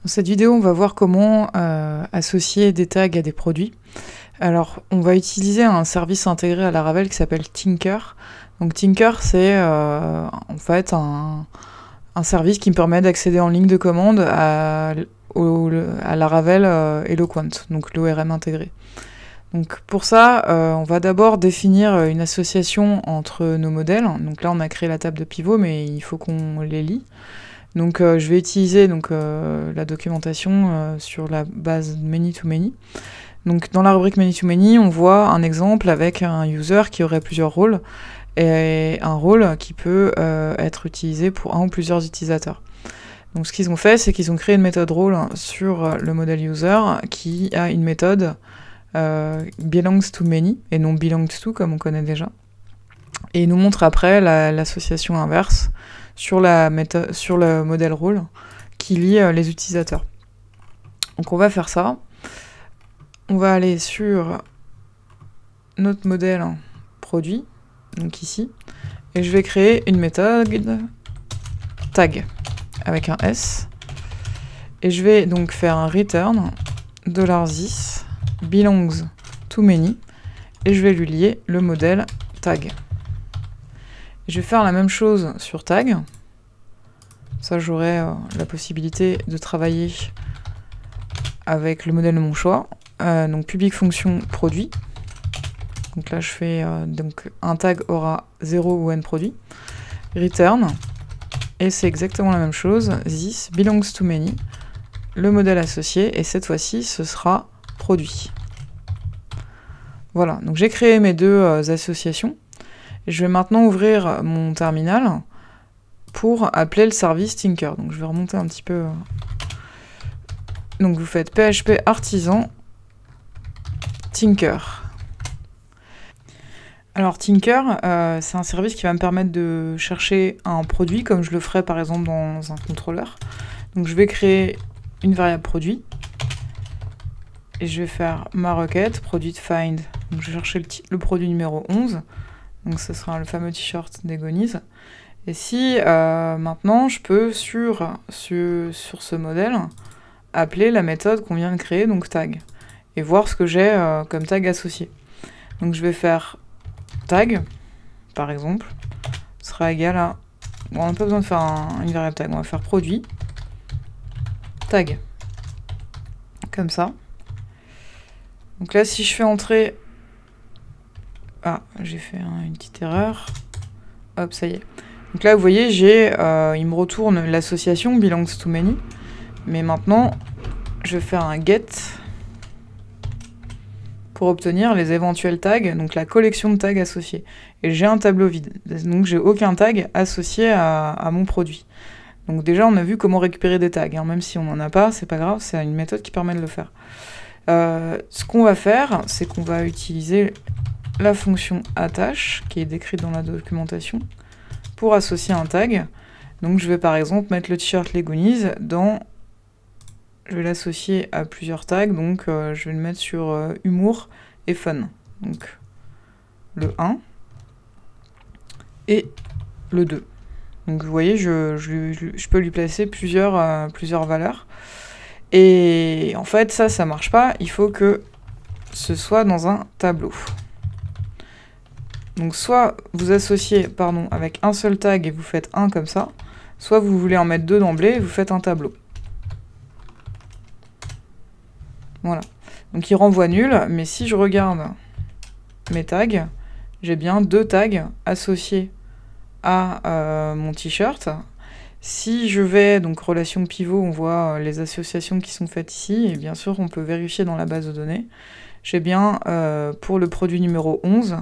Dans cette vidéo, on va voir comment associer des tags à des produits. Alors, on va utiliser un service intégré à Laravel qui s'appelle Tinker. Donc Tinker, c'est en fait un service qui me permet d'accéder en ligne de commande à Laravel Eloquent, donc l'ORM intégré. Donc pour ça, on va d'abord définir une association entre nos modèles. Donc là, on a créé la table de pivot, mais il faut qu'on les lie. Donc je vais utiliser la documentation sur la base many-to-many. Donc dans la rubrique many-to-many, on voit un exemple avec un user qui aurait plusieurs rôles et un rôle qui peut être utilisé pour un ou plusieurs utilisateurs. Donc ce qu'ils ont fait, c'est qu'ils ont créé une méthode rôle sur le modèle user qui a une méthode belongs to many et non belongs to comme on connaît déjà. Et il nous montre après l'association inverse sur le modèle rôle qui lie les utilisateurs. Donc on va faire ça. On va aller sur notre modèle produit, donc ici, et je vais créer une méthode tag avec un S. Et je vais donc faire un return $this belongs to many et je vais lui lier le modèle tag. Je vais faire la même chose sur tag. Ça, j'aurai la possibilité de travailler avec le modèle de mon choix. Donc public fonction produit. Donc là, je fais donc un tag aura 0 ou n produit. Return. Et c'est exactement la même chose. This belongs to many. Le modèle associé. Et cette fois-ci, ce sera produit. Voilà. Donc j'ai créé mes deux associations. Je vais maintenant ouvrir mon terminal pour appeler le service Tinker. Donc je vais remonter un petit peu. Donc vous faites PHP artisan Tinker. Alors Tinker, c'est un service qui va me permettre de chercher un produit comme je le ferais par exemple dans un contrôleur. Donc je vais créer une variable produit et je vais faire ma requête produit find. Donc je vais chercher le produit numéro 11. Donc ce sera le fameux t-shirt d'Egonize. Et si maintenant je peux sur ce modèle appeler la méthode qu'on vient de créer, donc tag, et voir ce que j'ai comme tag associé. Donc je vais faire tag, par exemple, sera égal à... Bon, on n'a pas besoin de faire une variable tag, on va faire produit, tag, comme ça. Donc là, si je fais entrer... Ah, j'ai fait une petite erreur. Hop, ça y est. Donc là, vous voyez, il me retourne l'association belongs to many. Mais maintenant, je vais faire un get pour obtenir les éventuels tags, donc la collection de tags associés. Et j'ai un tableau vide. Donc j'ai aucun tag associé à mon produit. Donc déjà, on a vu comment récupérer des tags. Hein. Même si on n'en a pas, c'est pas grave, c'est une méthode qui permet de le faire. Ce qu'on va faire, c'est qu'on va utiliser la fonction attache, qui est décrite dans la documentation, pour associer un tag. Donc je vais par exemple mettre le t-shirt Legonize dans... Je vais l'associer à plusieurs tags, donc je vais le mettre sur humour et fun. Donc le 1 et le 2. Donc vous voyez, je peux lui placer plusieurs valeurs. Et en fait, ça marche pas. Il faut que ce soit dans un tableau. Donc soit vous associez avec un seul tag et vous faites 1 comme ça, soit vous voulez en mettre 2 d'emblée et vous faites un tableau. Voilà. Donc il renvoie nul, mais si je regarde mes tags, j'ai bien 2 tags associés à mon t-shirt. Si je vais, donc relation pivot, on voit les associations qui sont faites ici, et bien sûr on peut vérifier dans la base de données. J'ai bien, pour le produit numéro 11,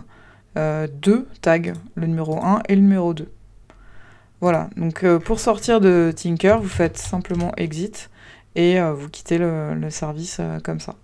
2 tags, le numéro 1 et le numéro 2. Voilà, donc pour sortir de Tinker, vous faites simplement exit et vous quittez le service comme ça.